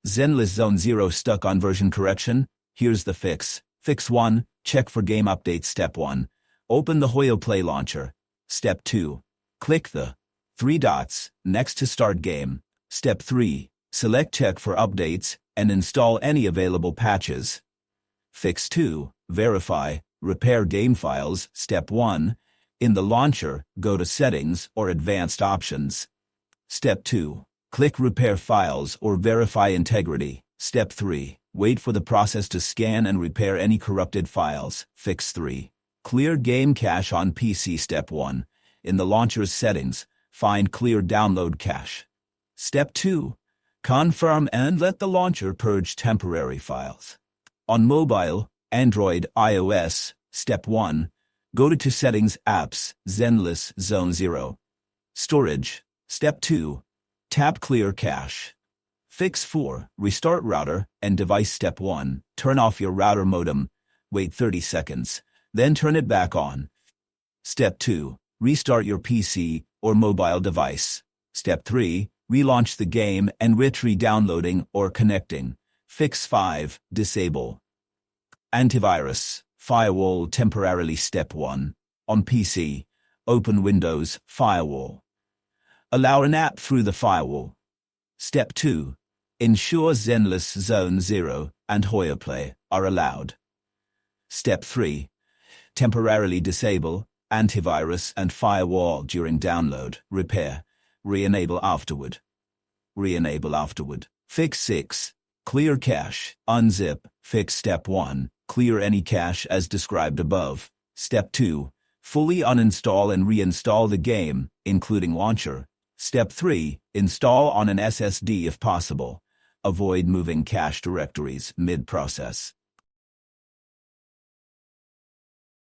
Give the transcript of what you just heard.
Zenless Zone Zero stuck on version correction? Here's the fix. Fix 1. Check for game updates. Step 1. Open the Hoyo Play launcher. Step 2. Click the 3 dots next to Start Game. Step 3. Select Check for updates and install any available patches. Fix 2. Verify, repair game files. Step 1. In the launcher, go to Settings or Advanced Options. Step 2. Click Repair Files or Verify Integrity. Step 3. Wait for the process to scan and repair any corrupted files. Fix 3. Clear game cache on PC. Step 1. In the launcher's settings, find Clear Download Cache. Step 2. Confirm and let the launcher purge temporary files. On mobile, Android, iOS, Step 1. Go to Settings, Apps, Zenless Zone Zero. Storage. Step 2. Tap Clear Cache. Fix 4. Restart router and device. Step 1. Turn off your router modem. Wait 30 seconds. Then turn it back on. Step 2. Restart your PC or mobile device. Step 3. Relaunch the game and retry downloading or connecting. Fix 5. Disable antivirus firewall temporarily. Step 1. On PC, open Windows Firewall. Allow an app through the firewall. Step 2. Ensure Zenless Zone Zero and Hoyo Play are allowed. Step 3. Temporarily disable antivirus and firewall during download, repair, re-enable afterward. Re-enable afterward. Fix 6. Clear cache, unzip. Fix. Step 1. Clear any cache as described above. Step 2. Fully uninstall and reinstall the game, including launcher. Step 3. Install on an SSD if possible. Avoid moving cache directories mid-process.